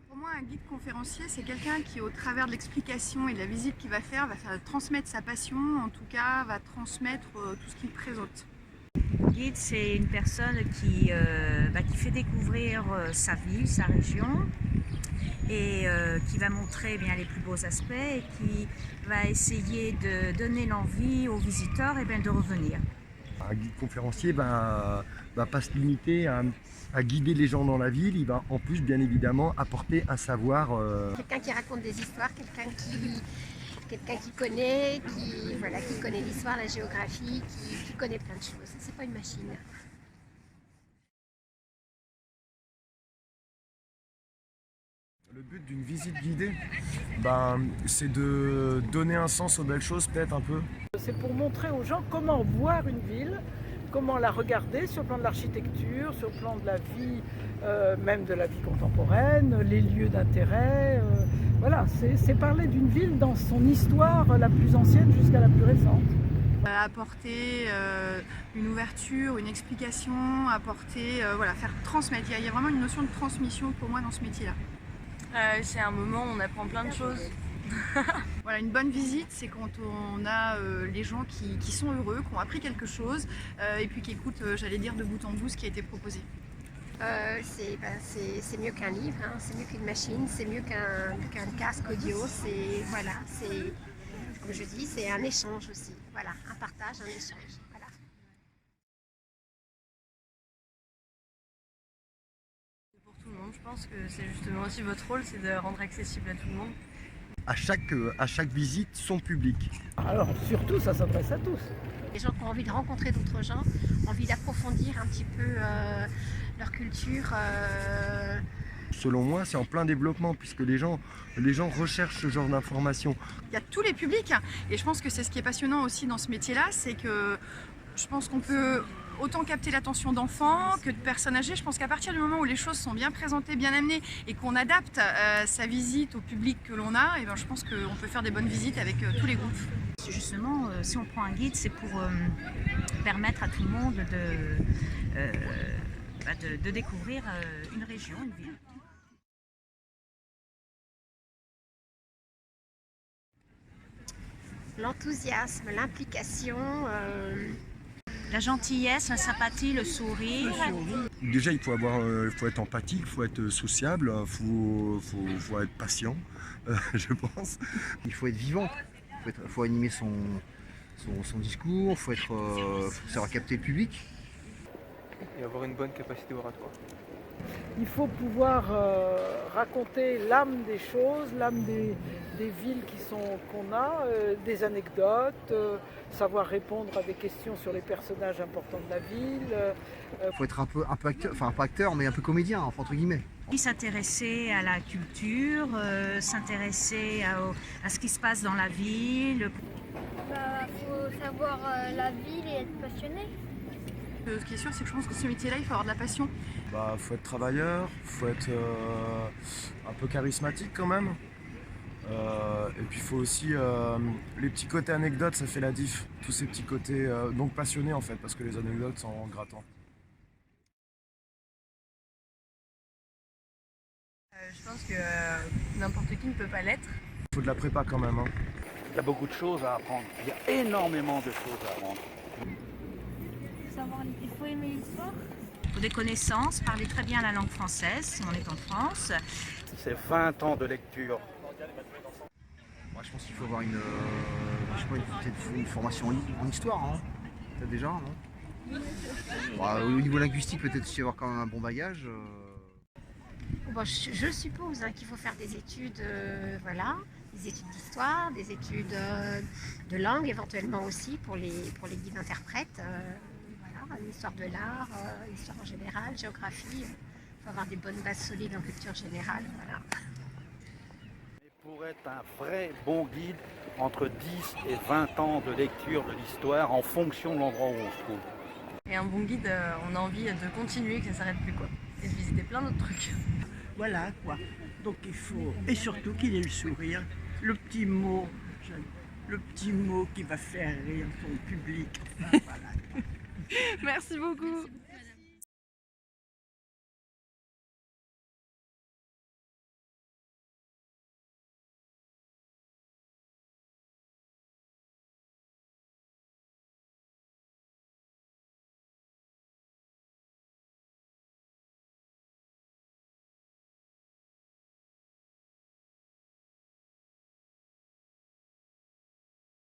Pour moi, un guide conférencier, c'est quelqu'un qui, au travers de l'explication et de la visite qu'il va faire transmettre sa passion, en tout cas, va transmettre tout ce qu'il présente. Guide, c'est une personne qui fait découvrir sa ville, sa région, et qui va montrer les plus beaux aspects et qui va essayer de donner l'envie aux visiteurs de revenir. Un guide conférencier va pas se limiter à guider les gens dans la ville, il va en plus bien évidemment apporter un savoir. Quelqu'un qui raconte des histoires, quelqu'un qui connaît, qui connaît l'histoire, la géographie, qui connaît plein de choses. C'est pas une machine. Le but d'une visite guidée, c'est de donner un sens aux belles choses peut-être un peu. C'est pour montrer aux gens comment voir une ville, comment la regarder sur le plan de l'architecture, sur le plan de la vie, même de la vie contemporaine, les lieux d'intérêt. Voilà, c'est parler d'une ville dans son histoire la plus ancienne jusqu'à la plus récente. Apporter une ouverture, une explication, faire transmettre. Il y a vraiment une notion de transmission pour moi dans ce métier-là. C'est un moment où on apprend plein de choses. Voilà, une bonne visite, c'est quand on a les gens qui sont heureux, qui ont appris quelque chose et puis qui écoutent, de bout en bout ce qui a été proposé. C'est mieux qu'un livre, hein, c'est mieux qu'une machine, c'est mieux qu'un casque audio. Comme je dis, c'est un échange aussi. Voilà, un partage, un échange. Voilà. Pour tout le monde, je pense que c'est justement aussi votre rôle, c'est de rendre accessible à tout le monde. À chaque visite, son public. Alors surtout, ça s'adresse à tous. Les gens qui ont envie de rencontrer d'autres gens, envie d'approfondir un petit peu leur culture. Selon moi, c'est en plein développement puisque les gens recherchent ce genre d'informations. Il y a tous les publics et je pense que c'est ce qui est passionnant aussi dans ce métier-là, c'est que je pense qu'on peut autant capter l'attention d'enfants que de personnes âgées. Je pense qu'à partir du moment où les choses sont bien présentées, bien amenées et qu'on adapte sa visite au public que l'on a, je pense qu'on peut faire des bonnes visites avec tous les groupes. Justement, si on prend un guide, c'est pour permettre à tout le monde de découvrir une région, une ville. L'enthousiasme, l'implication. La gentillesse, la sympathie, le sourire. Déjà, il faut être empathique, il faut être sociable, il faut être patient, je pense. Il faut être vivant, il faut animer son discours, il faut savoir capter le public. Et avoir une bonne capacité oratoire. Il faut pouvoir raconter l'âme des choses, l'âme des villes qu'on a, des anecdotes, savoir répondre à des questions sur les personnages importants de la ville. Il faut être un peu acteur, enfin pas acteur, mais un peu comédien, entre guillemets. S'intéresser à la culture, s'intéresser à ce qui se passe dans la ville. Faut savoir la ville et être passionné. Ce qui est sûr, c'est que je pense que ce métier-là, il faut avoir de la passion. Faut être travailleur, faut être un peu charismatique quand même. Et puis il faut aussi les petits côtés anecdotes, ça fait la diff. Tous ces petits côtés donc passionnés en fait, parce que les anecdotes sont grattants. Je pense que n'importe qui ne peut pas l'être. Il faut de la prépa quand même. Il y a beaucoup de choses à apprendre. Il y a énormément de choses à apprendre. Il faut aimer l'histoire. Il faut des connaissances, parler très bien la langue française si on est en France. C'est 20 ans de lecture. Moi, je pense qu'il faut avoir une formation en histoire, hein. Peut-être déjà, non? Au niveau linguistique, peut-être aussi avoir quand même un bon bagage. Bon, je suppose qu'il faut faire des études, des études d'histoire, des études de langue éventuellement aussi pour les guides interprètes. L'histoire de l'art, l'histoire en général, géographie. Il faut avoir des bonnes bases solides en culture générale. Voilà. Et pour être un vrai bon guide, entre 10 et 20 ans de lecture de l'histoire en fonction de l'endroit où on se trouve. Et un bon guide, on a envie de continuer, que ça ne s'arrête plus quoi. Et de visiter plein d'autres trucs. Voilà quoi. Donc il faut, et surtout qu'il ait le sourire, le petit mot qui va faire rire son public. Enfin, voilà. Merci beaucoup.